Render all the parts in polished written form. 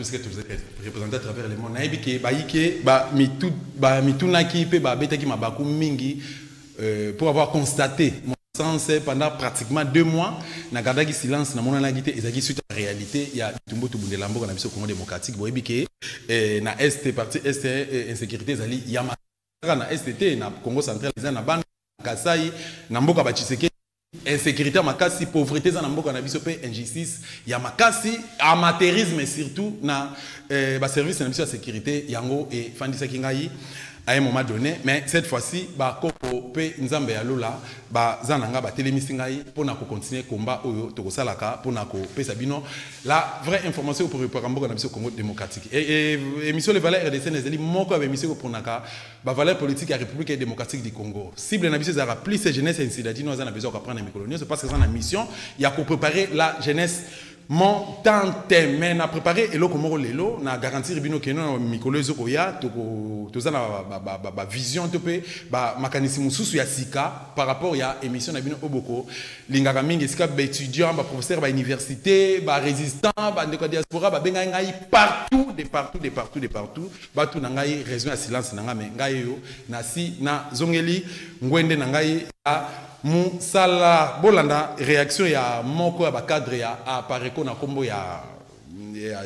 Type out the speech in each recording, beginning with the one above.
tout ce que tu représentes à travers le monde. Naïbike, mitunaki pe betaki mabaku mingi pour avoir constaté mon sens pendant pratiquement 2 mois. Nagadaki silence na mona nagité ezaki suite à la réalité. Il y a Tumbo Tubundelambo qu'on a vu au Congo démocratique. Boyibike na est parti est insécurité zali yama na STT na Congo central na bande Kasai na mboka Batshiseke. Insécurité makasi, pauvreté za namboka na biso pe injustice ya makasi, amateurisme surtout na service na biso ya sécurité yango et fandisa kingai à un moment donné, mais cette fois-ci ba koko pe nzambe ya lola ba zananga ba telemisi ngai pona ko continuer combat oyo to kosalaka pona ko pesa bino la vraie information pour mboka na biso Congo démocratique et émission les valeurs RDC nezeli moko ba émission ko ponaka ba valeurs politiques ya République démocratique du Congo cible na biso za rappeler ces jeunesse incidentino on a besoin de prendre micro c'est parce que ça na mission il y a ko préparer la jeunesse montante mais na préparé et loko moko lelo na garantir bino que non mikolo ezoko ya to za na vision to pe ba makanisi mususu ya sika par rapport ya émission na bino oboko lingaka mingi sika ba étudiant ba professeur ba université ba résistant ba ndeko diaspora ba benga ngai partout ba tout na ngai raison ya silence na ngai ngai yo na si na zongeli ngwende na ngai Moussala bolanda réaction ya moko ya cadre ya Apareko na kombo ya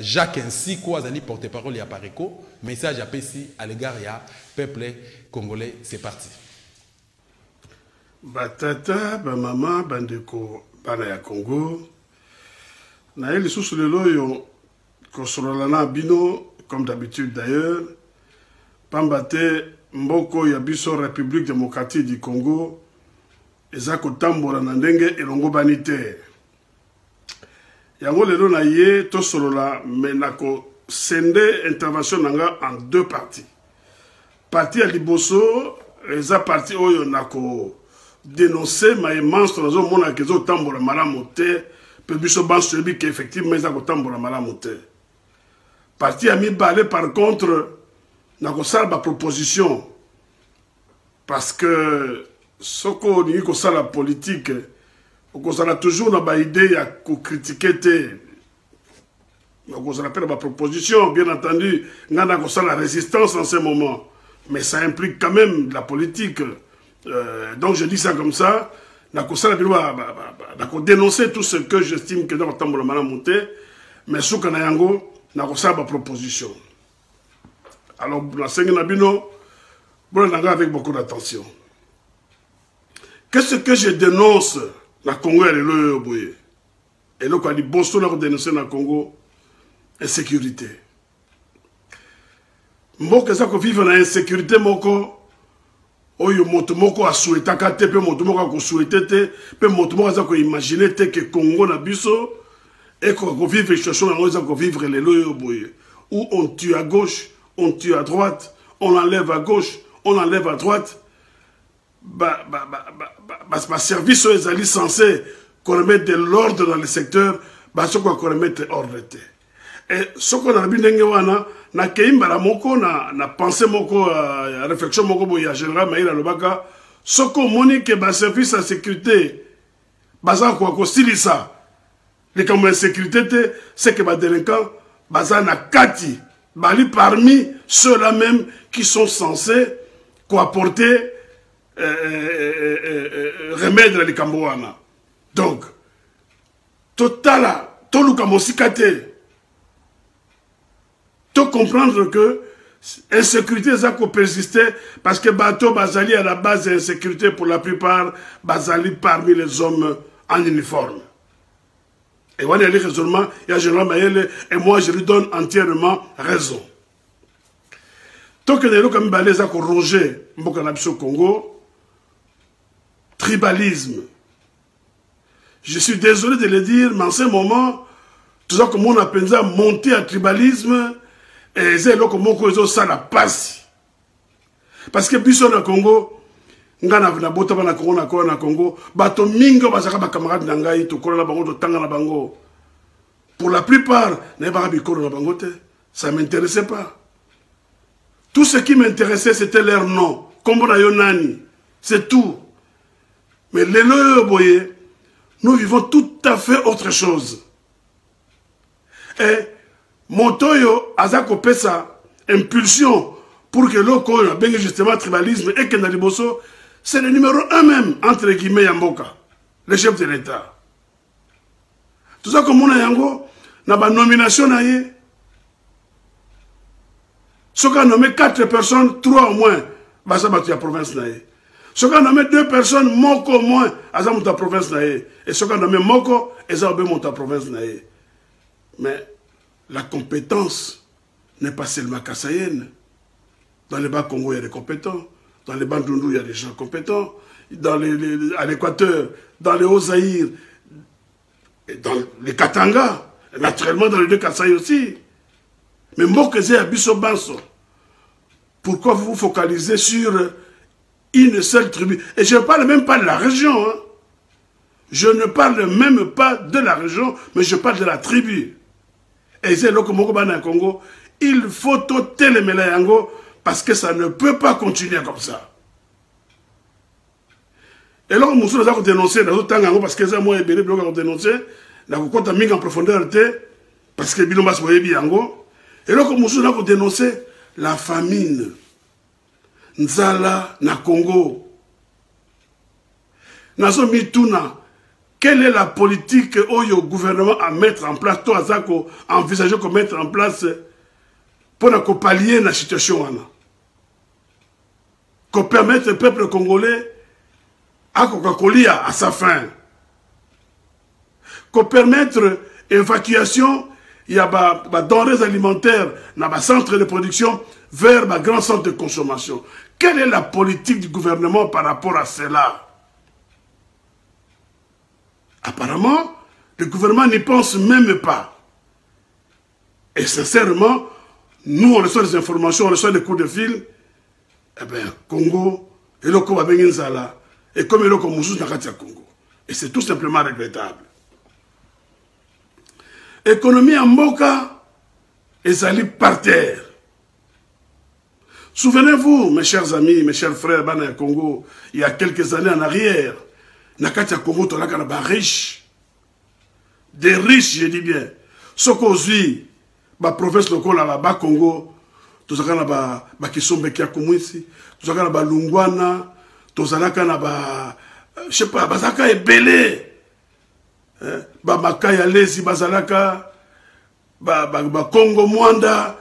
Jacques ainsi quoi azali porte-parole ya Apareko message apesi à l'égard ya peuple congolais c'est parti. Batata ba mama bandeko bana ya Congo na eli susu lelo yo kosolana bino comme d'habitude d'ailleurs pambate mboko ya biso République démocratique du Congo eza kotambola na ndenge elongo bani te yango lelo na ye tosolola menako sende intervention nanga en 2 parties. Partie ya liboso eza partie oyo nako dénoncer ma monstre nazo mona kezo tambola malamu te pe biso banso yebi ke effectivement eza kotambola malamu te. Partie ya mibale par contre nako sala ba proposition parce que soko ni ko sala politique ko sala toujours na ba idée ya ko critiquer te ko sala faire ba proposition bien entendu ngana ko sala résistance en ce moment mais ça implique quand même de la politique donc je dis ça comme ça na ko sala na ko dénoncer tout ce que j'estime que dans tambola mala monter mais souka na yango na ko sala ba proposition alors la sengina bino bon avec beaucoup d'attention. Qu'est-ce que je dénonce na Congo et le boye? Et le quoi dit bosso la dénoncer na Congo insécurité. Moko ça ko vivre na insécurité moko oyo moto moko a souhaité kate pe moto moko ko souhaité te pe moto moko za ko imaginer te que Congo na biso et ko vivre situation na za ko vivre le loyo boye où on tue à gauche, on tue à droite, on enlève à gauche, on enlève à droite. Ma service est censé qu'on remette de l'ordre dans le secteur, ce qu'on remette ordre. Et ce qu'on a vu na keimba moko na pensée moko réflexion moko ya général Maïla Lobaka ce qu'on moni que ba service de sécurité baza ko ko silisa les comme insécurité c'est que ba délinquants baza na kati bali parmi ceux-là même qui sont censés apporter remède les Cambouana. Donc, totala, toluka mosikate. Tu comprendre que l'insécurité ça peut persister parce que bateau bazali à la base de l'insécurité pour la plupart bazali parmi les hommes en uniforme. Et voilà les raisonnements, il y a Général Mayele et moi je lui donne entièrement raison. Tant que les gens comme balé ça Roger Mbokanabso Congo. Tribalisme. Je suis désolé de le dire, mais en ce moment, tout ça que mon appelle ça monter à tribalisme, et c'est là que mon cousin ça la passe. Parce que puis au Congo, ngana na bota na Congo, bato mingo basaka ba camarade nangai to kola bango to tanga na bango. Pour la plupart, n'a pas bikoro na bango te, ça m'intéressait pas. Tout ce qui m'intéressait c'était leur nom, kombo na yo nani, c'est tout. Mais les loyoboye, nous vivons tout à fait autre chose. Et Montoyo azako pesa impulsion pour que l'oko a bien justement tribalisme et que Naliboso, c'est le numéro 1 même, entre guillemets, Yamboka, le chef de l'État. Tout ça comme on a yango, na ba nomination na ye. Ce qu'on a nommé 4 personnes, 3 au moins, basa batu ya province na ye. Ce qu'on a nommé 2 personnes, moko au moins, aza muta province na ye. Et ce qu'on a nommé moko, eza obe muta province na ye. Mais la compétence n'est pas seulement kassaïenne. Dans les bas Congo, il y a des compétents. Dans les bas Ndundu, il y a des gens compétents. À l'Équateur, dans les Hauts-Zaïre, dans les Katanga, naturellement dans les 2 Kasaï aussi. Mais Mokézé Abisso Banso, pourquoi vous vous focalisez sur une seule tribu? Et je ne parle même pas de la région. Hein. Je ne parle même pas de la région, mais je parle de la tribu. Et c'est là que Mokobana Congo, il faut ôter les Mélayango parce que ça ne peut pas continuer comme ça. Et là, nous avons dénoncé, parce que c'est moi et Béné, nous avons dénoncé, nous avons mis en profondeur, parce que Bilomba Soye Biango. Et là, nous avons dénoncé la famine. Nzala na Congo. Nous avons mis tout na. Quelle est la politique au gouvernement à mettre en place, toi, Zako, envisager de mettre en place pour pallier la situation? Qu'on permette au peuple congolais à sa fin. Qu'on permette l'évacuation, il y a des denrées alimentaires dans les centres de production vers les grands centres de consommation. Quelle est la politique du gouvernement par rapport à cela? Apparemment, le gouvernement n'y pense même pas. Et sincèrement, nous, on reçoit des informations, on reçoit des coups de fil. Eh bien, Congo, et le Congo Nzala, et comme le Congo Moussous Nakatia Congo. Et c'est tout simplement regrettable. Économie en Mboka, et allés par terre. Souvenez-vous, mes chers amis, mes chers frères, Bana Congo, il y a quelques années en arrière, Nakatia Congo, tu as riches. Des riches, je dis bien. Ce qu'on dit, la province locale, la Congo, tu as des Kisombe qui a ici, tu as des Lungwana, tu as des, je sais pas, Bazaka est belé. Makaya Lesi, Bazalaka, Congo Mwanda,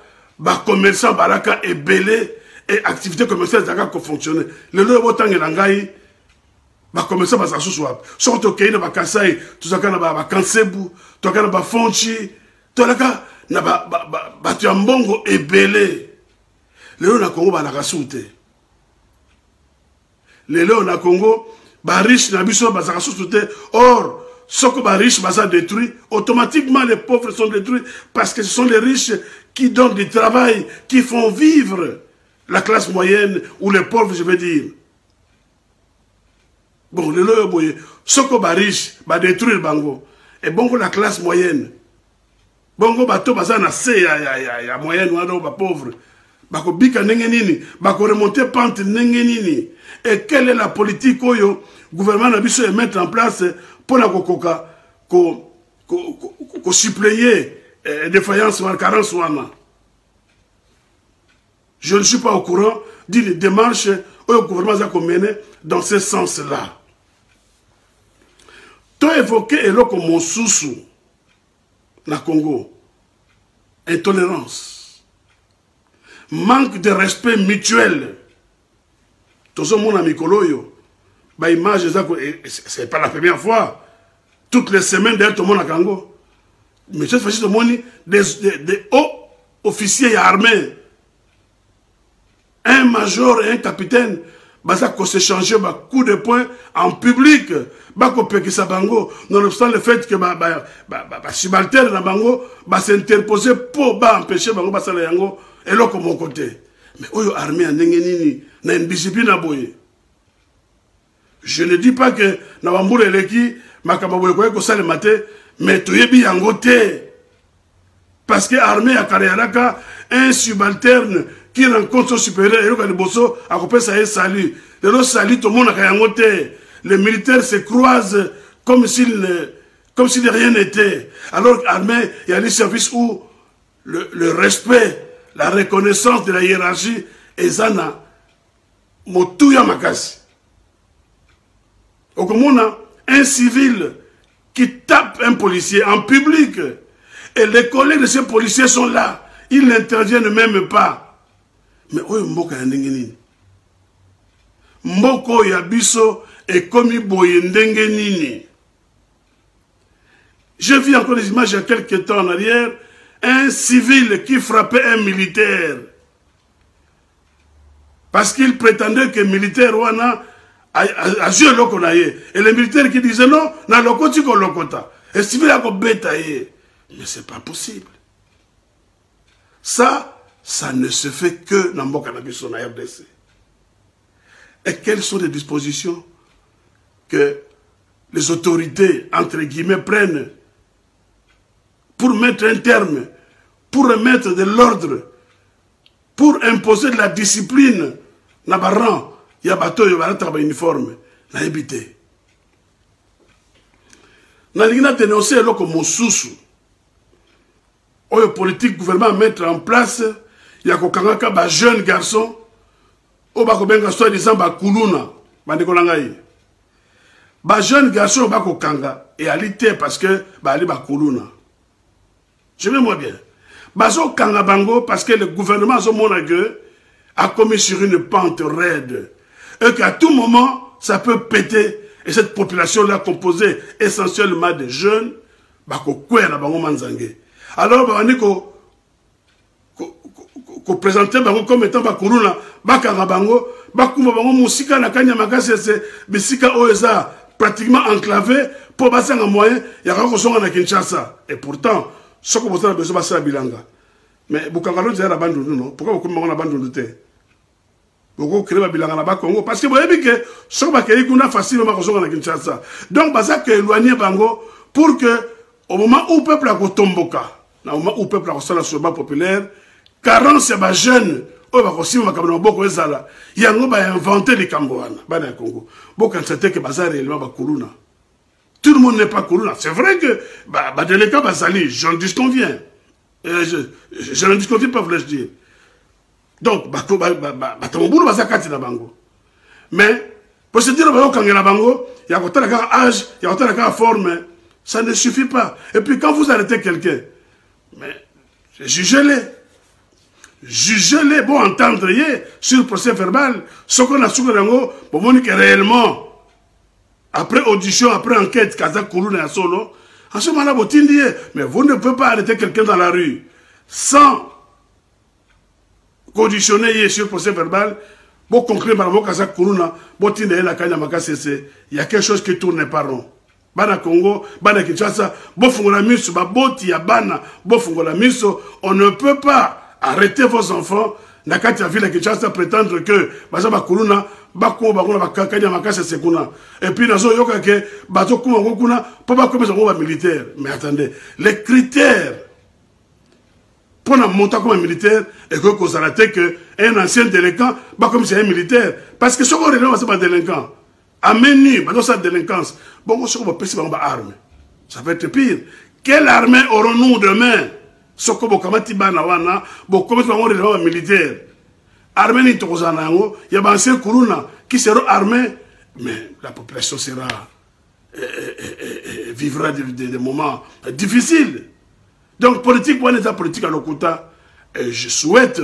commerçant Baraka est belé, et activité commerciale Zaka qui fonctionne. Le lieu où tu as commerçant basa suswap sorto keina ba kasai tuzaka na ba kansebu toka na ba fonchi tolaka na ba tuambongo ebele lelo na Congo ba la kasute lelo na Congo ba riche na biso ba kasute or soko ba riche ba ça détruit automatiquement les pauvres sont détruits parce que ce sont les riches qui donnent du travail qui font vivre la classe moyenne ou les pauvres je veux dire. Bon, le loyo boye, soko ba riche, ba détruire bango. Et bongo la classe moyenne. Bongo bato baza na se ya moyenne ou ba pauvre. Bako bika nini, bako remonter pente nini. Et quelle est la politique oyo gouvernement na biso mettre en place pour la kokoka ko suppléer défaillance ou carence wana. Je ne suis pas au courant d'une démarche où le gouvernement a mené dans ce sens-là. Tu as évoqué Eloko Mosusu, na Congo. Intolérance. Manque de respect mutuel. Tout ce monde a Mikoloyo. Bah, image, c'est pas la première fois. Toutes les semaines, d'ailleurs, tout le monde a Congo. Mais cette fois-ci, tout le monde, des hauts officiers armés. Un major et un capitaine, ça s'échanger un coup de poing en public. Nonobstant le fait que subalterne na bango s'interposer pour empêcher bango basala yango et là comme mon côté. Mais oyo armée en nini na une discipline à boye. Je ne dis pas que na bambule eleki makababoye ko sale maté mais toyebi yango te. Parce que armée à Kariaraka un subalterne qui rencontre son supérieur et le bosso a coupé ça et salut. Le salut tout le monde a kayangote. Les militaires se croisent comme si rien n'était. Alors l'armée, il y a des services où le respect, la reconnaissance de la hiérarchie, et Zana, Motuya Makasi. Au Komona, un civil qui tape un policier en public, et les collègues de ces policiers sont là, ils n'interviennent même pas. Mais oyo mboka ya ndenge nini? Mboko ya biso et komi boye ndenge nini? J'ai vu encore des images il y a quelques temps en arrière, un civil qui frappait un militaire. Parce qu'il prétendait que le militaire wana a joué l'okonaye. Et le militaire qui disait non, na lokoti ko lokota. Et civil a ko betaye. Mais c'est pas possible. Ça ne se fait que dans Mboka na biso na RDC. Et quelles sont les dispositions que les autorités, entre guillemets, prennent pour mettre un terme, pour remettre de l'ordre, pour imposer de la discipline dans les rangs, il y a bateau, il y a un uniforme, na habité. Dans l'Igna dénoncé comme Mosusu, où le politique gouvernement mettre en place, il y a des jeunes garçons, où il y a des soit disant Kuluna, les jeunes garçons bakokanga etalité parce que bali Kuluna. Je vais moi bien. Bazo kanga bango parce que le gouvernement a commis sur une pente raide et qu'à tout moment ça peut péter et cette population là composée essentiellement de jeunes bako kwera bango manzangé. Alors bani ko présenter bango comme étant bakuluna bakanga bango bakuma bango musika na kanya makasi c'est bisika oeza pratiquement enclavé pour passer un moyen il y a encore na Kinshasa et pourtant ce que vous avez besoin de bilanga. Mais Bukangalo dit à la bande non. Pourquoi vous commencez à la bande de thé? Vous créez la bilanga là-bas Congo. Parce que vous voyez que ce que vous avez facilement à Kinshasa. Donc, vous avez éloigné Bango pour que, au moment où le peuple a tomboka, au moment où le peuple a la soba populaire, carence à jeunes, il y a inventé les Cambouanes, dans Congo. Bon, quand c'était que Bazar est réellement Kuluna. Tout le monde n'est pas Kuluna. C'est vrai que, Badeleka Bazali, j'en disconviens. Je ne disconviens pas, voulais-je dire. Donc, mais, pour se dire qu'il y a Bango, il y a un âge, il y a un forme, ça ne suffit pas. Et puis, quand vous arrêtez quelqu'un, mais jugez-les. Jugez-les, bon, entendre sur le procès verbal, ce qu'on a sur le rango, pour montrer que réellement, après audition, après enquête, Kazak Koulouna et Solo, en ce moment-là, mais vous ne pouvez pas arrêter quelqu'un dans la rue sans conditionner sur le procès verbal. Bon, concret, par rapport à Kazak Koulouna, il y a quelque chose qui tourne pas rond. Bana Congo, Bana Kinshasa, Bofungola Miso, Baboti, Bana, Bofungola Miso, on ne peut pas arrêter vos enfants. Nakati a vu la Kinshasa prétendre que Bazaba Kuluna, Bako, Bakuna, Bakanya, Makasa Sekuna. Et puis, Nazo Yoka, Bato Kuma Kuna, Papa comme un militaire. Mais attendez, les critères pour monter comme un militaire, et que vous arrêtez qu'un ancien délinquant, bah comme c'est un militaire. Parce que ce qu'on est c'est pas délinquant. Amenu, bah dans sa délinquance. Bon, on se va passer par arme. Ça va être pire. Quelle armée aurons-nous demain? Soko bokamati bana wana bokomati bango de militaire armée ni tozana ngo ya banse kuruna qui seront armés mais la population sera vivra des moments difficiles. Donc politique pour l'état politique à l'Okuta, je souhaite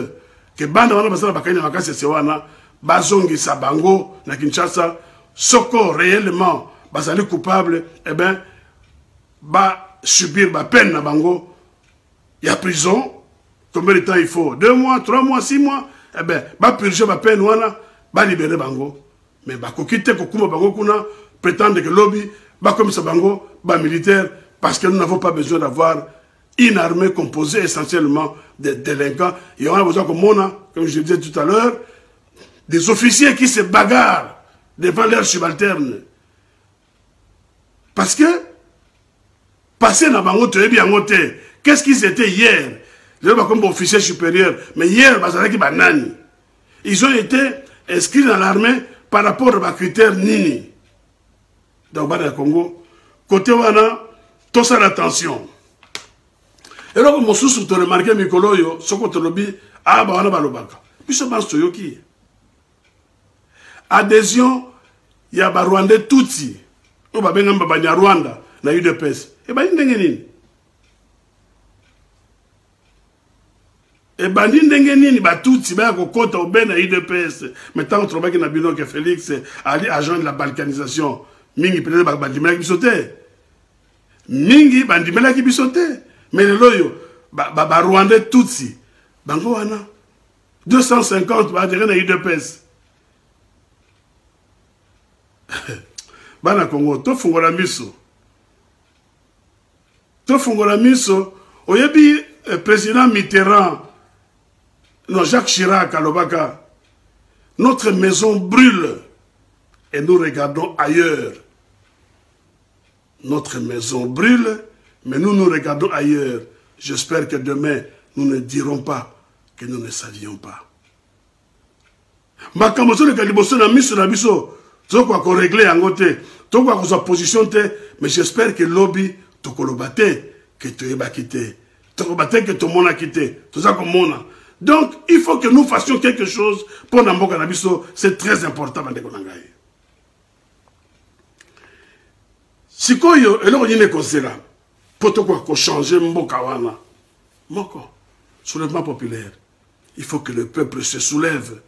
que banda wana basala bakanya makase sewana bazongi sabango na Kinshasa soko réellement basali coupable eh ben ba subir ba peine na bango. Il y a prison, combien de temps il faut? 2 mois, 3 mois, 6 mois? Eh bien, va purger ma peine, va libérer Bango. Mais va quitter Kokuma Bango Kuna, prétendre que lobby, va comme ça Bango, va militaire, parce que nous n'avons pas besoin d'avoir une armée composée essentiellement de délinquants. Et on a besoin comme on a, comme je disais tout à l'heure, des officiers qui se bagarrent devant leurs subalternes. Parce que, passer dans Bango, tu es bien noté. Qu'est-ce qui c'était hier? Je ne sais pas comme officier supérieur, mais hier, ils ont été inscrits dans l'armée par rapport aux critères Nini. Donc, dans le Congo, côté Wana, tout ça l'attention. Et là, mon sous tu remarqué Mikolo yo, ce qu'on te lobby, ah bah on a balobaka. Puis ce pense yoki. Adhésion, il y a ba Rwandais Tutsi. On va bien en Rwanda, na UDPS. Et ben n'engeni. Et ben n'engeni ba Tutsi ba ko kota au ben na UDPS. Maintenant on trouve que na bino que Félix ali agent de la balkanisation. Mingi peut-être ba bandimela ki bisote. Mingi bandimela ki bisote. Mais le loyo ba Rwandais Tutsi. Bango wana 250 ba dire na UDPS. Bana Congo, to fungola miso. To fungola miso. Oyebi président Mitterrand, non Jacques Chirac à Lobaka. Notre maison brûle et nous regardons ailleurs. Notre maison brûle, mais nous nous regardons ailleurs. J'espère que demain, nous ne dirons pas que nous ne savions pas. Makamoso le kaliboso na miso na biso. Tu quoi qu'on règle en côté, tu quoi qu'on soit position mais j'espère que lobby te colobate, que tu es quitté, te colobate que tout le monde a quitté, tout ça comme mon. Donc il faut que nous fassions quelque chose pour Namboka Nabiso, c'est très important dans les Konangaï. Si quoi yo, et là on y est comme cela, pour tout quoi qu'on change Mboka wana, Moko, soulèvement populaire, il faut que le peuple se soulève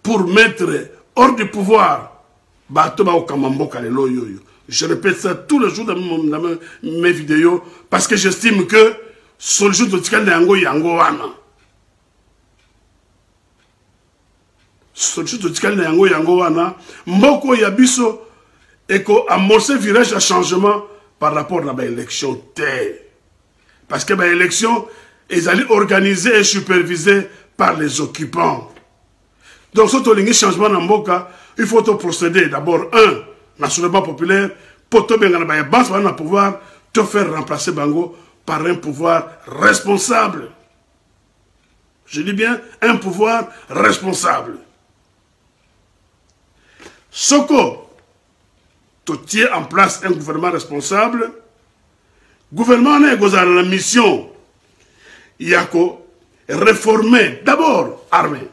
pour mettre hors du pouvoir. Je répète ça tous les jours dans mes vidéos parce que j'estime que sur le jour de Tikal Yango Yango Wana. Sur le jour de Tikal Yango Yango Wana, Mboko Yabiso et qu'on amorce virage à changement par rapport à l'élection. Parce que l'élection est organisée et supervisée par les occupants. Donc, ce qui changement dans Mboka, il faut procéder d'abord, nationalement populaire, pour te pouvoir te faire remplacer Bango par un pouvoir responsable. Je dis bien, un pouvoir responsable. Soko, tu tiens en place un gouvernement responsable. Gouvernement a la mission, il y a qu'à réformer d'abord l'armée.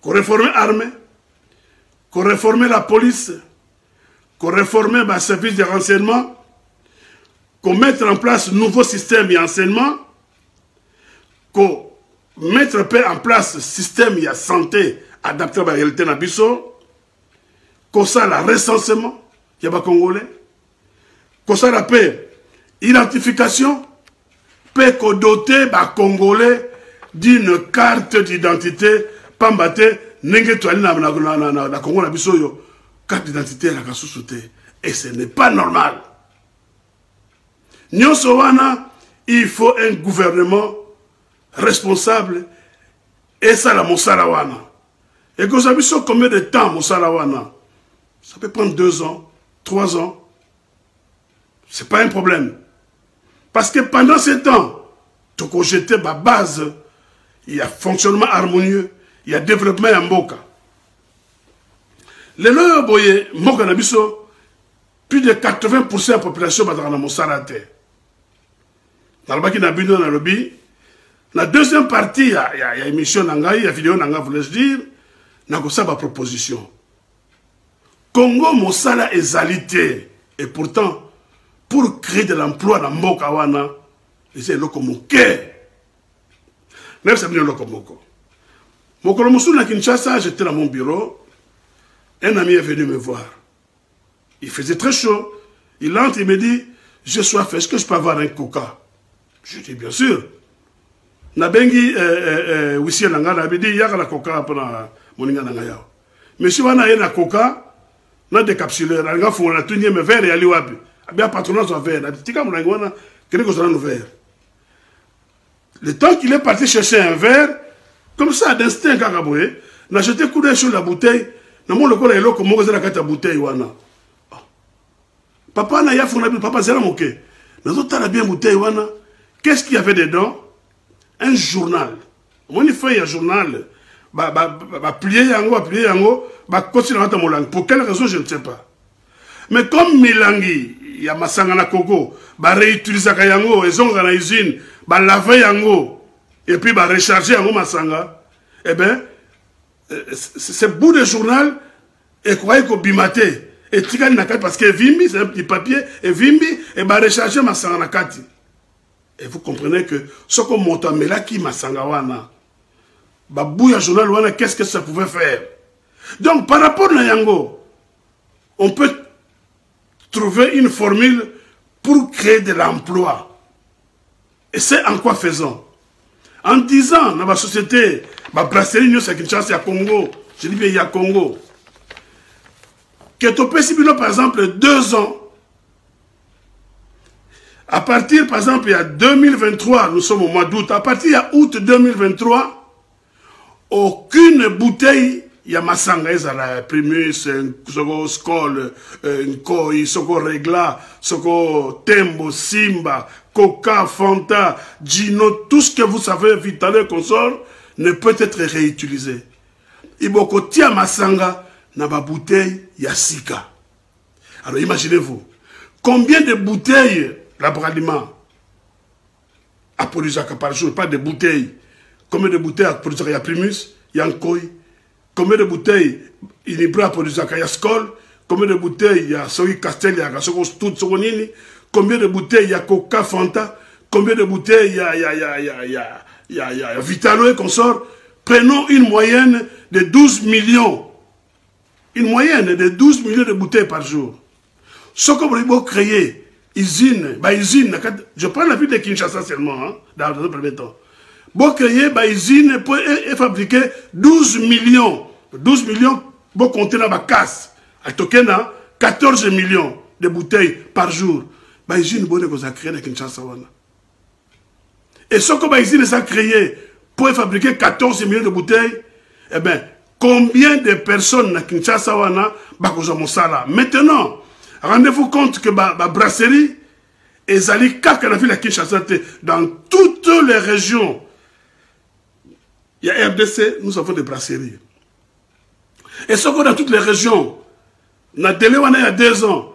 Qu'on réforme l'armée, qu'on réforme la police, qu'on réforme le service de renseignement, qu'on mette en place un nouveau système d'enseignement, qu'on mette en place un système de santé adapté à la réalité de Nabiso, qu'on ça le recensement, il y a des Congolais, qu'on ça la paix, identification, paix qu'on dote les Congolais d'une carte d'identité. Pambate, nenge toali na Congo na biso yo, carte d'identité na kasusoute. Et ce n'est pas normal. Nyonso wana, il faut un gouvernement responsable. Et ça la mosala wana. Et que ça biso combien de temps mosala wana? Ça peut prendre 2 ans, 3 ans. C'est pas un problème. Parce que pendant ce temps, tu as jeté ma base, il y a fonctionnement harmonieux. Il y a développement en Mboka. Les lois boye Mboka Nabiso, plus de 80% de la population est dans le Sarate. Dans le Baki Nabino, dans le lobby. La deuxième partie, il y a émission Nanga, il y a vidéo Nanga, voulais-je dire, n'a que ça ma proposition. Congo, Mosala est alité. Et pourtant, pour créer de l'emploi dans Mboka Wana, c'est le Komoké. Même si c'est le Komoko. Mon colomousou na Kinshasa, j'étais dans mon bureau. Un ami est venu me voir. Il faisait très chaud. Il entre, il me dit, je suis soif, est-ce que je peux avoir un coca? Je dis, bien sûr. Nabengi, Wissi Nanga, il me dit, il y a la coca pour moninga Nanga. Monsieur Wana, il y a coca, na décapsuleur, il y a un tunnel, mais verre et aliwabi. Il y a un patronat sur verre. Il dit, il y a quelque chose dans le verre. Le temps qu'il est parti chercher un verre, comme ça, d'instinct, Kakaboué, n'a jeté coup d'œil sur la bouteille, n'a mon local est là, comme moi, j'ai la bouteille, wana. Papa n'a pas fait, papa, c'est la moquée. Nous avons bien bouteille, wana. Qu'est-ce qu'il y avait dedans? Un journal. Moi, il fait un journal. Plier yango, continuer à mon langue. Pour quelle raison, je ne sais pas. Mais comme Milangi, il y a masanga na coco, ba réutiliser yango, ils ont dans usine, ba laver yango, et puis ba recharger yango masanga. Eh ben, c'est bout de journal, et croyez qu'au bimate, et tika nakati parce que vimbi, c'est un petit papier, et vimbi, et ba recharger masanga nakati. Et vous comprenez que ce qu'on monte à Melaki masanga wana, ba bouya journal wana, qu'est-ce que ça pouvait faire? Donc, par rapport à yango, on peut trouver une formule pour créer de l'emploi. Et c'est en quoi faisons? En disant, dans la société, ma brasserie, nous, c'est Kinshasa, il y a Congo. Je dis bien, il y a Congo. Que tu peux, par exemple, 2 ans, à partir, par exemple, il y a 2023, nous sommes au mois d'août, à partir, il y a août 2023, aucune bouteille, il y a Masanga, il y a Primus, Soko Skol, Nkoi, Soko Regla, Soko Tembo, Simba, Coca, Fanta, Gino, tout ce que vous savez, Vitalé, consort, ne peut être réutilisé. Iboko tia Masanga, na ba bouteille, il y a Sika. Alors imaginez-vous, combien de bouteilles l'abradiment à produire par jour, pas de bouteilles. Combien de bouteilles à produire, il y a Primus, il y a Nkoi. Combien de bouteilles il y a pour du Skol? Combien de bouteilles il y a Sogi Castel, il y a tout Sogonini? Combien de bouteilles il y a Coca Fanta? Combien de bouteilles il y a Vitalo et consort? Prenons une moyenne de 12 millions. Une moyenne de 12 millions de bouteilles par jour. Ce que vous voulez créer, usine, je prends la ville de Kinshasa seulement, hein, dans le premier temps. Vous créez une usine pour fabriquer 12 millions. 12 millions, vous comptez dans la casse. À Tokena, 14 millions de bouteilles par jour. Une usine vous a créé dans Kinshasa. Et ce que l'usine a créé pour fabriquer 14 millions de bouteilles, eh bien, combien de personnes dans Kinshasa maintenant, rendez-vous compte que la brasserie est allée la ville de Kinshasa dans toutes les régions. Il y a RDC, nous avons des brasseries. Et ce qu'on a dans toutes les régions, on a délai il y a 2 ans,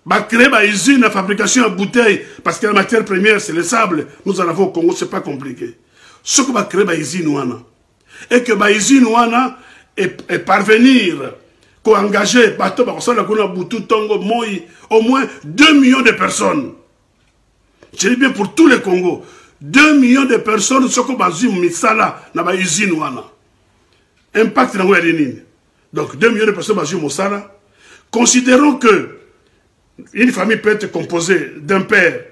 on a créé une usine de fabrication de bouteilles, parce que la matière première, c'est le sable. Nous en avons au Congo, ce n'est pas compliqué. Ce qu'on a créé une usine, et que l'usine est parvenir, qu'on engager, au moins 2 millions de personnes. Je dis bien pour tous les Congos. 2 millions de personnes sont comme misala dans la usine. Impact dans la. Donc 2 millions de personnes dans misala. Considérons que une famille peut être composée d'un père,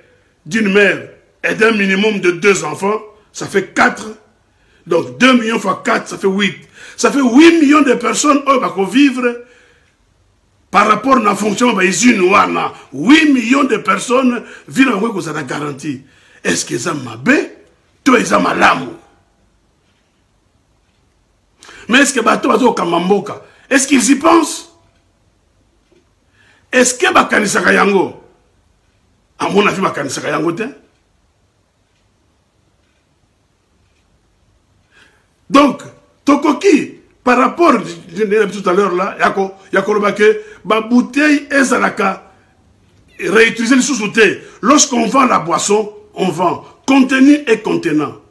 d'une mère et d'un minimum de 2 enfants. Ça fait 4. Donc 2 millions fois 4, ça fait 8. Ça fait 8 millions de personnes qui vont vivre par rapport à la fonction de l'usine. 8 millions de personnes vivent dans la garantie. Est-ce qu'ils ont mabé? Toi, ils ont malamu. Mais est-ce que bateau au Kamamboka? Est-ce qu'ils y pensent? Est-ce que Bakanisaka Yango? À mon avis, Bakanisaka Yango. Donc, Tokoki, par rapport, je l'ai dit tout à l'heure là, Yakolobake, ma bouteille est Zalaka, réutiliser les sous-soutés. Lorsqu'on vend la boisson, on vend contenu et contenant.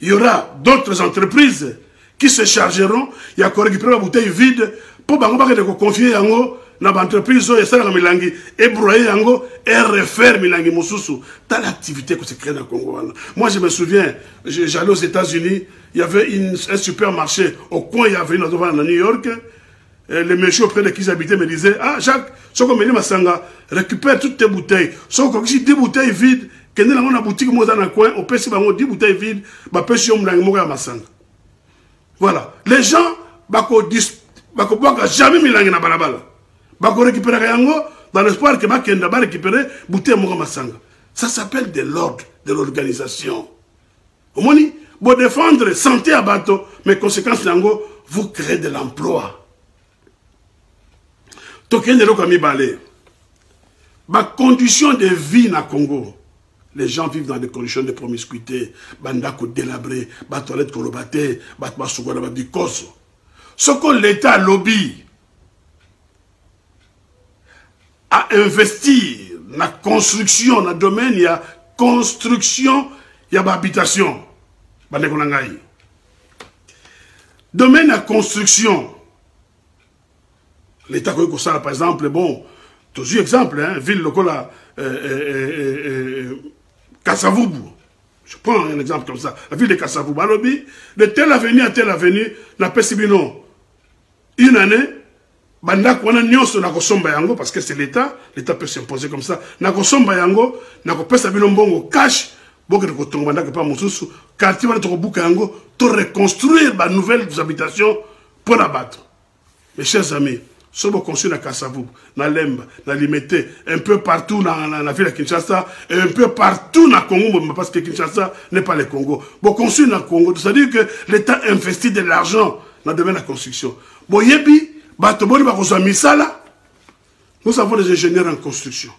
Il y aura d'autres entreprises qui se chargeront, il y a récupérer la bouteille vide pour confier yango dans l'entreprise et broyer yango et refaire milangi mususu. Dans l'activité que se crée dans le Congo. Moi je me souviens, j'allais aux États-Unis, il y avait un supermarché au coin, il y avait une autre à New York. Le monsieur auprès de qui j'habitais me disait, ah Jacques, ce qu'on me dit Masanga, récupère toutes tes bouteilles. Sauf que si 10 bouteilles vides, que nous avons une boutique dans le coin, on peut si 10 bouteilles vides, on peut si on a Masanga. Voilà. Les gens, bako boka jamais milangi na balabala. Bako récupérer yango dans l'espoir que bakenda ba récupérer bouteille mo masanga. Ça s'appelle de l'ordre, de l'organisation. Au moni, bon défendre santé à bateau, mais conséquence yango, vous créez de l'emploi. Tokende lo kami balé. Ba condition de vie na Congo. Les gens vivent dans des conditions de promiscuité, bandako délabré, ba toilette kolobate, ba soukona ba bikoso. Ce que l'État lobby à investir la construction, dans le domaine, il y a construction, il y a habitation. Domaine à construction. L'État comme ça, par exemple, bon, toujours exemple, hein, ville locale, Kassavoubou. Je prends un exemple comme ça. La ville de Kassavoubou. De telle avenue à telle avenue, n'a pas si bien une année, Banda on a nyonso na kosomba yango parce que c'est l'État peut s'imposer comme ça. Na kosomba yango, na kopesa bino mbongo cash, boke de kotonga banda pas mususu, quartier wana to buka yango, to reconstruire ba nouvelles habitations pour la battre. Mes chers amis, si vous construisez à Kassavoubou, na Lemba, na Limete, un peu partout dans la ville de Kinshasa, et un peu partout dans le Congo, parce que Kinshasa n'est pas le Congo. Vous construisez dans le Congo, c'est-à-dire que l'État investit de l'argent dans le domaine de la construction. Bon, yebi, nous avons des ingénieurs en construction.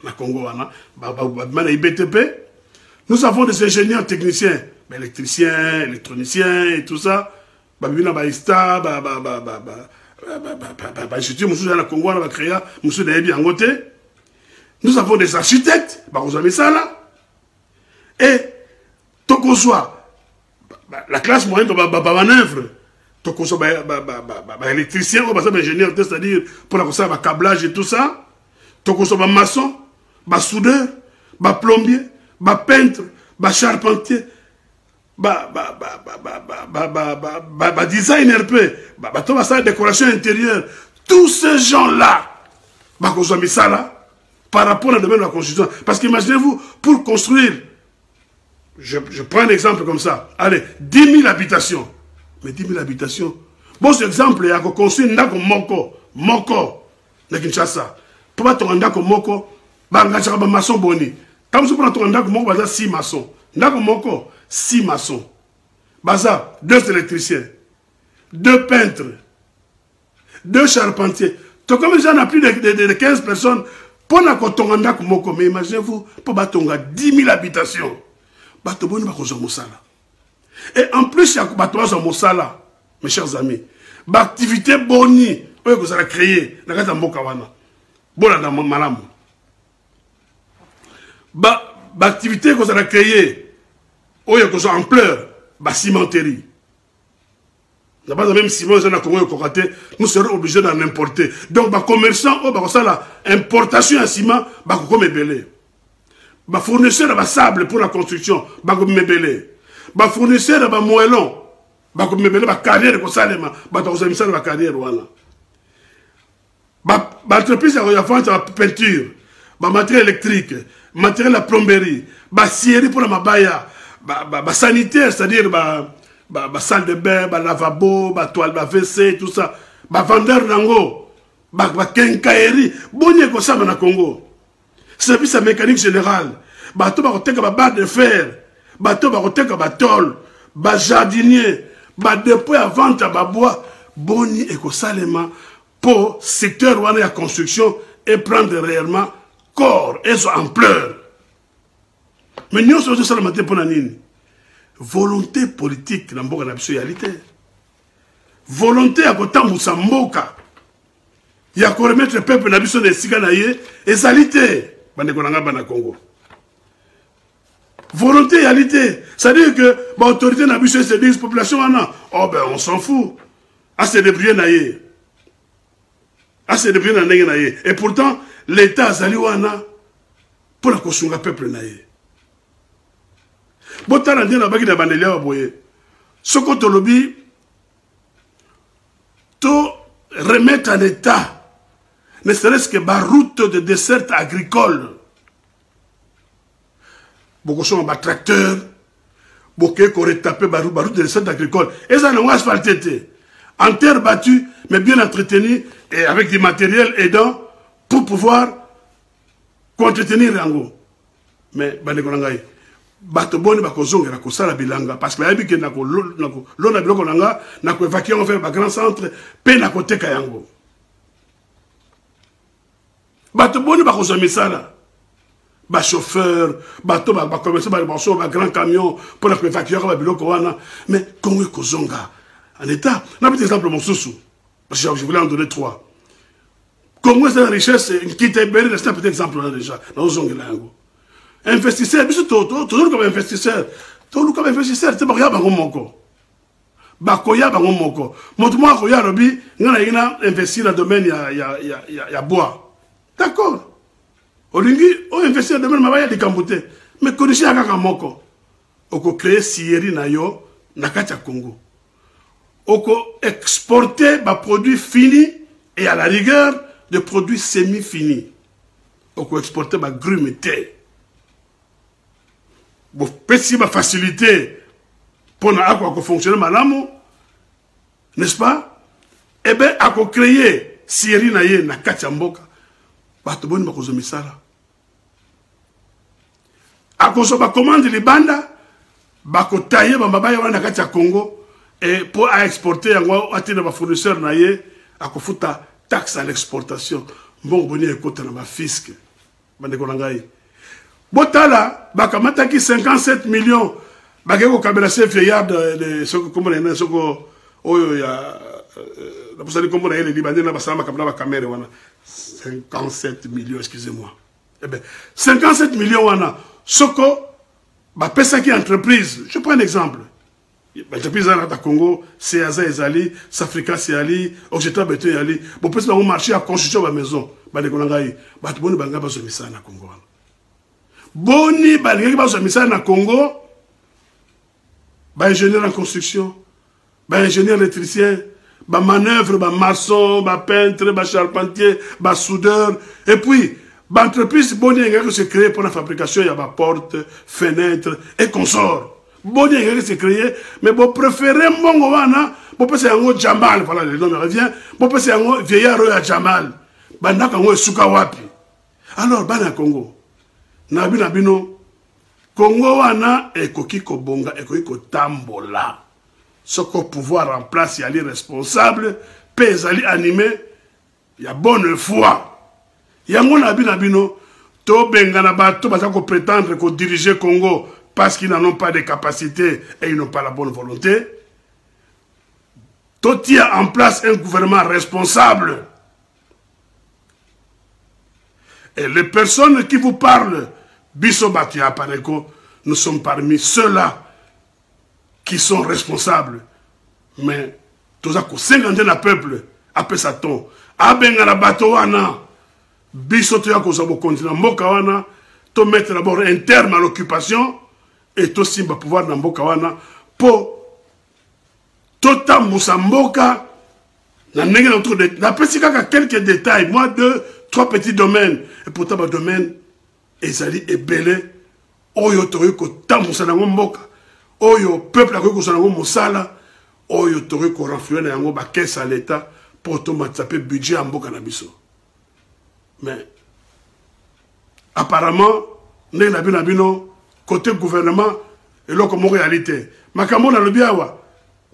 Na Congo, nous avons des ingénieurs techniciens, électriciens, électroniciens et tout ça. Nous avons des architectes, et la classe moyenne manœuvre. Électricien, ingénieur, c'est-à-dire pour la câblage et tout ça. Maçon, soudeur, plombier, peintre, charpentier, designer, décoration intérieure. Tous ces gens-là, par rapport à domaine de la construction. Parce qu'imaginez-vous, pour construire, je prends un exemple comme ça, allez, 10 000 habitations. Mais 10 000 habitations. Bon, cet exemple, il y a construit Ndako Moko, de Kinshasa. Pour pas ton Ndako Moko, il maçon boni. Quand vous prenez ton Ndako Moko, il y a 6 maçons. Ndako Moko, 6 maçons. Baza, 2 électriciens, 2 peintres, 2 charpentiers. Donc, comme j'en ai plus de 15 personnes, pour ton Ndako Moko, mais imaginez-vous, pour battre 10 000 habitations. Bato boni bakozo musala. Et en plus, il y a des Mosala, mes chers amis. L'activité boni, que vous avez créée, dans la Mokawana. Bon, dans Malam. L'activité que vous avez créée, que vous avez ampleur, la cimenterie. N'a pas même ciment, nous serons obligés d'en importer. Donc, les commerçants, l'importation de ciment, comme belé. Les fournisseurs de sable pour la construction, comme belé. Les fournisseurs de moellons, les carrières de Salema, les carrières l'entreprise de la peinture, le matériel électrique, le matériel de la plomberie, la scierie pour la mabaya, la sanitaire, c'est-à-dire la salle de bain, le lavabo, la toile, la WC, tout ça, le vendeur d'ango, la kenkaeri, bonne comme ça dans Congo. Service mécanique général, la barre de fer, bateau baroteka batol, ba jardinier, ba dépôt à vente à bois, boni et salema pour secteur où on est à construction et prendre réellement corps et son ampleur. Mais nous sommes sur la pour nanine. Volonté politique dans la réalité. Volonté à côté de Mboka. Il y a qu'on remettre le peuple dans la de Siganaye et salité. Bana Congo. Volonté, réalité. C'est-à-dire que l'autorité n'a pas se dire la population, oh ben on s'en fout. Assez de briller naïe. Assez de briller naïe. Et pourtant, l'État a zaliwana pour la construction du peuple naïe. Bon, t'as dit la bague de Bandelia, ce qu'on te lobby, tout remettre en état, ne serait-ce que la route de dessert agricole. Beaucoup sont en tracteur, beaucoup ont tapé la route de dessert agricole. Et ça n'a pas asphalté. En terre battue, mais bien entretenue, et avec du matériel aidant, pour pouvoir entretenir l'ango. Mais, bato boni bakozonga na kosala bilanga parce que la yebike na ko lona biloko nanga na ko évacuer on fait ba grand centre pe na koteka yango bato boni bakozwa misala ba chauffeur bato ba commerçant ba grand camion pour na ko évacuer ba biloko wana mais Congo kozonga en état na petit exemple mon sousou parce que je voulais en donner 3 Congo, c'est une richesse qui est belle, c'est un petit exemple là déjà. Investisseur, toujours comme investisseur. Toujours comme investisseur, c'est pas rien, bakoya bango moko. Motumo koya robi, ngana investir dans le domaine ya bois. D'accord. Olingi, on investit dans le domaine mabaya de Kambouté. Mais corriger akaka moko. Oko créer sieri na yo na kati ya Congo. Oko exporter ba produits finis et à la rigueur de produits semi-finis. Oko exporter ba grume te. Bo pesi ba facilité pour na fonctionner malamu, n'est-ce pas? Eh bien, à créer sieri na ye na kati ya mboka. Bato boni bakozo misala. Akoso ba commande les banda, bako tailler ba mabaya wana kati ya Congo et pour exporter yango atina ba fournisseur na ye akofuta taxe à l'exportation. Bon boni ekota na ba fisc. Bande ko ngai. Botala bakamata ki 57 millions bakeko kabela chef vieillard de soko comme na soko oyo ya la posali comme na ele libanais na basama kabla ba caméra wana 57 millions, excusez-moi. Eh bien, 57 millions wana soko ba pesa ki entreprise. Je prends un exemple. L'entreprise à Congo, CAZA Ezali, Safrica Seali, Occitan Beto Yali, bon pesa ba marché à construction ba maison, ba de konangai, ba to boni banga ba so misa na Congo. Boni ba lingi ba so misa na Congo. Bah, ingénieur en construction, bah, ingénieur électricien, bah, manœuvre, bah, maçon, bah, peintre, bah, charpentier, bah, soudeur. Et puis, bah, entreprise, bon, il y a qui se crée pour la fabrication, il y a bah, porte, fenêtre et consort. Bon, il y a qui se crée, mais bon, préférez mon wana, bon, c'est un Jamal, voilà, le nom me revient, bon, c'est un vieillard à Jamal, bah, n'a qu'un souka wapi. Alors, bah, na Congo, nabino, Congo wana ekoki kobonga ekoki kotambola. Soko pouvoir en place yali responsable, pe zali animé, ya bonne foi. Yango na bino to benga na bato baza ko prétendre ko diriger Congo parce qu'ils n'en ont pas de capacité et ils n'ont pas la bonne volonté. To tia en place un gouvernement responsable. Et les personnes qui vous parlent Bissobati à Pareko, nous sommes parmi ceux-là qui sont responsables. Mais, tous à 50 de peuple, après ça tombe. Abenga la batoana, Bissoto ya kozabo continent, Mokawana, to mettre d'abord un terme à l'occupation, et to simba pouvoir dans Mokawana, pour Tota Moussamboka, la nègre autour de. La pesika quelques détails, moi, 2, 3 petits domaines, et pourtant, le domaine, ezali ebele oyo toyeko tambusa nango mboka oyo peuple akoki kozala nango mosala oyo toyeki korenflue na yango bakese à l'état pour tomatisa mpe budget ya mboka na biso. Mais apparemment ndenge na bino na bino côté gouvernement eloko moko yali te makambo nalobi awa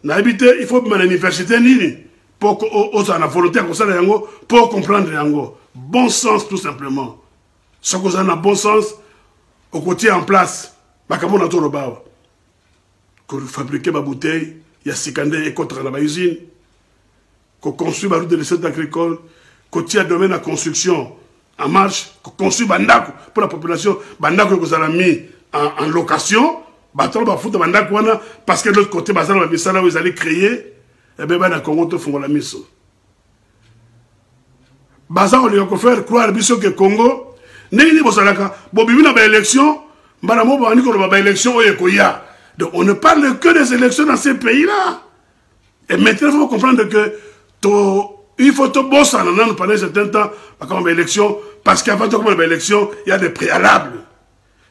nayebi te il faut bima na université nini po ozala na volonté ya kosala yango po comprendre yango bon sens tout simplement. Ce que vous avez un bon sens, au côté en place, makambo na tolo bawa. Ko fabriquer ma bouteille, il y a Sikandé et contre la usine. Ko construire ma route de l'essai agricole, ko tia domaine la construction en marche, ko construire bandako pour la population, bandako que vous avez mis en location, batalo ba fouta bandako wana parce que de l'autre côté bazalo ba misala où ils allaient créer, et ben na Congo to fongo la miso. Bazalo li ko faire croire biso que Congo Nini bosalaka, bobibi na ba élection, mbana mo bani ko ba élection oye koya. Donc on ne parle que des élections dans ces pays-là. Et maintenant il faut comprendre que il faut to bossa pendant un certain temps comme élection parce qu'avant de commencer l'élection, il y a des préalables.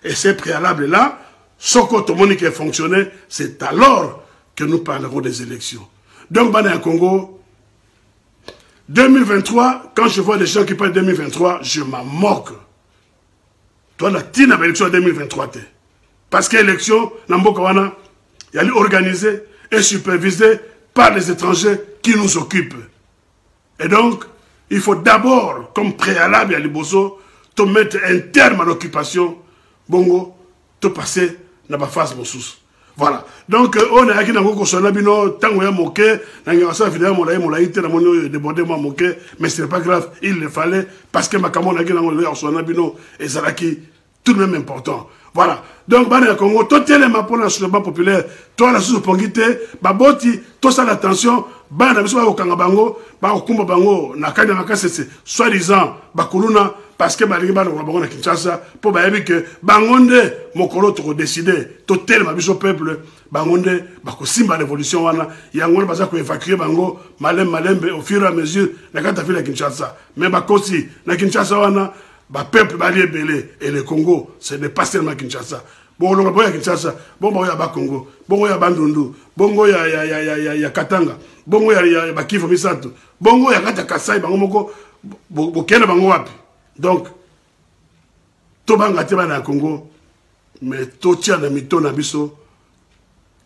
Et ces préalables là, ce que tout le monde qui est fonctionné, c'est alors que nous parlerons des élections. Donc bana Congo 2023, quand je vois des gens qui parlent de 2023, je m'en moque. Toi, la TINA va l'élection en 2023. Parce que l'élection, il y a organisée et supervisée par les étrangers qui nous occupent. Et donc, il faut d'abord, comme préalable à Liboso, te mettre un terme à l'occupation, bongo, te passer dans la phase Moussous. Voilà. Donc, on a qui n'a pas consommé bino, tant qu'on a moqué, n'a pas ça vidéo mon été, n'a pas débordé moi moqué, mais ce n'est pas grave, il le fallait, parce que ma camon a qui n'a pas consommé bino, et ça là qui, tout de même important. Voilà. Donc, bah, Congo, tout est les pour le soulèvement populaire, toi la sous-pongité, bah, boti, tout ça l'attention, bah, n'a pas au Kangabango, bah, au Kumba Bango, n'a qu'à n'a qu'à c'est, soi-disant, bah, Kuluna, parce que balingi bana ko na Kinshasa pour ba yebi que bangonde mokolo to décider to tellement biso peuple bangonde ba ko simba révolution wana yango baza ko évacuer bango malembe au fur et à mesure na kata fila Kinshasa mais ba kosi na Kinshasa wana ba peuple ba libélé et le Congo ce n'est pas seulement Kinshasa bon lo boya Kinshasa bon boya ba Congo bon ya Bandundu bongo ya Katanga bongo ya ba Kivu Misato bongo ya kata Kasai bango moko bokena bango wapi. Donc, tout le monde est Congo, mais tout le monde est en Congo,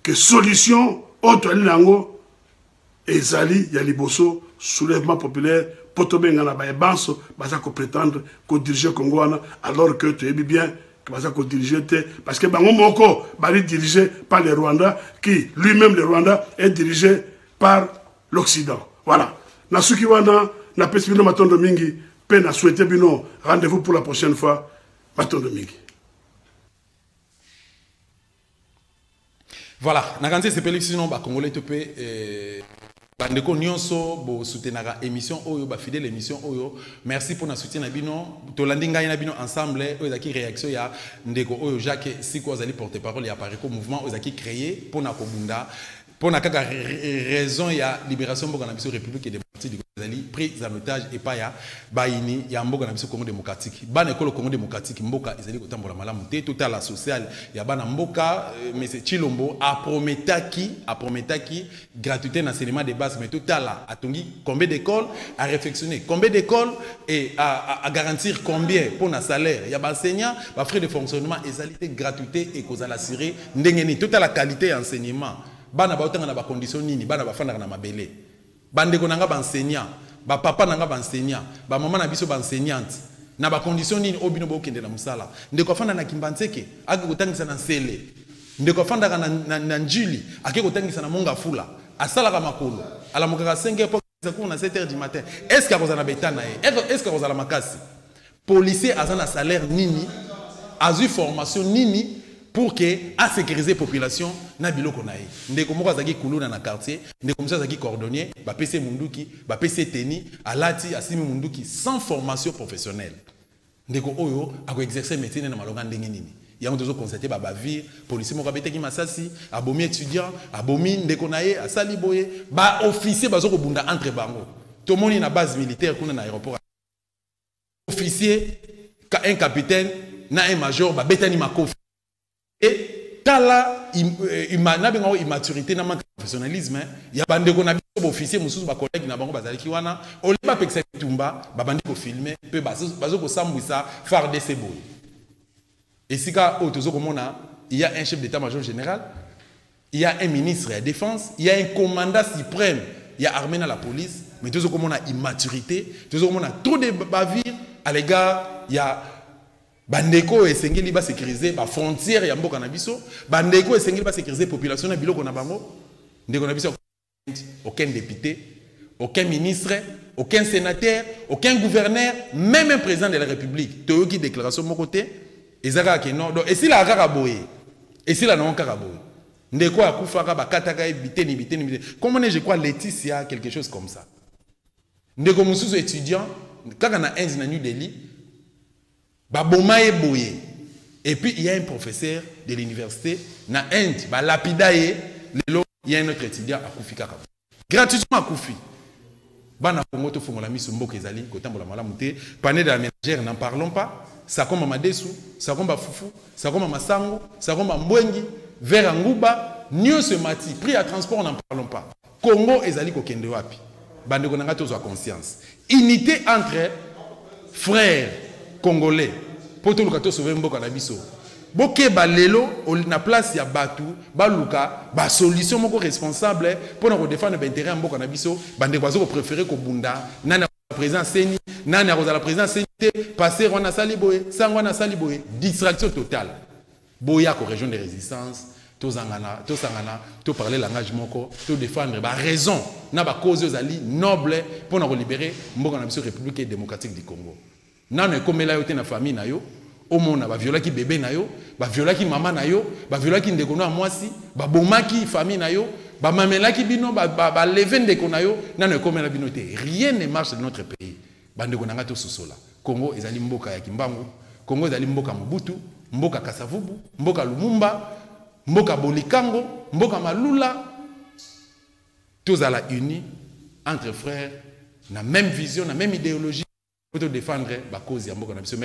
que solution, autre langue, et Zali, il y a les bossos, soulèvement populaire, pour tout le monde, il y a des bansos, il faut prétendre qu'on dirige le Congo, alors que tu es bien, qu'on dirige, parce que Bango Moko est dirigé par les Rwandais, qui lui-même, le Rwanda, est dirigé par l'Occident. Voilà. Nasuki Wana, na Pesmino Matondo Mingi, peine à souhaiter bino rendez-vous pour la prochaine fois. Bâton de Mingi. Voilà, nakanze sepeli sinon ba Congolais topé bandeko nyonso bo soutenara émission oyo ba fidèle émission oyo. Merci pour na soutien na bino. To landinga na bino ensemble oyo zaki réaction ya ndeko oyo Jacques Siko azali porte-parole ya Pareco mouvement oyo zaki créé pour na kobunda pour na kaka raison ya libération mboka na biso République démocratique du Congo prise en otage et pas ya baini ya mboka na biso Congo démocratique bana ekolo Congo démocratique mboka ezali kotambola malamu te total la social ya bana mboka monsieur Chilombo a prometaki gratuité na cinéma de base mais total la atongi combien d'écoles à réflexionner combien d'écoles et à garantir combien pour na salaire ya ba enseignant ba frais de fonctionnement ezali te gratuité et kozala assurer ndengeni total la qualité enseignement bana ba otanga na ba condition nini bana ba fanda na mabele bandeko nanga ba enseignant ba papa nanga ba enseignant ba maman na biso ba enseignante na ba condition nini obino ba okende na musala ndeko fanda na Kimbanzeke ake kotangisa na Nsele ndeko fanda na Njili ake kotangisa na Monga Fula asala ka makolo ala mokaka 5h pour na 7h du matin est-ce que akozana betana est-ce que akozala makasi policier azana salaire nini azu formation nini pour que à sécuriser la population na biloko na ye ndeko moko azaki kuluna na quartier ndeko moko azaki cordonnier ba PC munduki ba PC teni alati asimi munduki sans formation professionnelle ndeko oyo ako exercer métier na malonga ndenge nini yango tozo constater ba bavir policier moko abetaki masasi abomi étudiant abomi ndeko na ye asali boye ba officier bazo ko bunda entre bango to moni na base militaire kuna na aéroport officier un capitaine na un major ba betani makofi et tala immaturité na manque de professionnalisme ya bandeko na biso officier mususu ba collègue na bango bazalaki wana oliba pekisa tumba ba bandi ko filmer pe bazo ko sambwisa FARDC boy et sika otozo komona il y a un chef d'état-major général il y a un ministre de la défense il y a un commandant suprême il y a armée dans la police mais tozo komona immaturité tozo komona trop de bavires à l'égard il y a bandeko esengeli ba sécuriser ba frontière ya mboka na biso bandeko esengeli ba sécuriser population na biloko na bango ndeko na biso aucun député aucun ministre aucun sénateur aucun gouverneur même un président de la République toyoki déclaration moko te ezaka ke non donc esila akaka boye esila na okaka boye ndeko akufaka bakataka biteni comment je crois Laetitia quelque chose comme ça ndeko mususu étudiant kaka na Inde na New Delhi Babomaye boye. Et puis il y a un professeur de l'université na Inde, ba lapidaye, lelo il y a un autre étudiant à Koufi Kaka. Gratuitement à Koufi. Bana Congo to fongola miso mboka ezali kotambola malamu te, pané de la ménagère n'en parlons pas. Ça comme Madesu, ça comme Fufu, ça comme Masango, ça comme Mbwengi, vers Nguba, Nyo se mati, prix à transport n'en parlons pas. Congo ezali kokende wapi. Bande konanga to conscience. Unité entre frères congolais pour tout le cas sauver mboka na biso boke balelo na place ya batu baluka ba solution moko responsable pour nous défendre l'intérêt mboka na biso bande bazo préférer ko bunda nana président seni nana la président seni passer on a sali boye sangwa na sali boye distraction totale boya ko région de résistance to parler langage moko, to défendre ba raison, na ba cause zali noble pour nous libérer mboka na biso République démocratique du Congo. Nano ekomela yo te na famille na yo, omona ba viola ki bébé na yo, ba viola ki maman na yo, ba viola ki ndeko na mwasi, ba bomaki famille na yo, ba mamela ki bino, ba lever ndeko na yo, nano ekomela bino te. Rien ne marche dans notre pays. Bandeko na nga to sosola. Congo ezali mboka ya Kimbangu, Congo ezali mboka Mobutu, mboka Kasavubu, mboka Lumumba, mboka Bolikango, mboka Malula. Tous à la unis entre frères, na même vision, na même idéologie pour défendre la cause ya mboka na biso.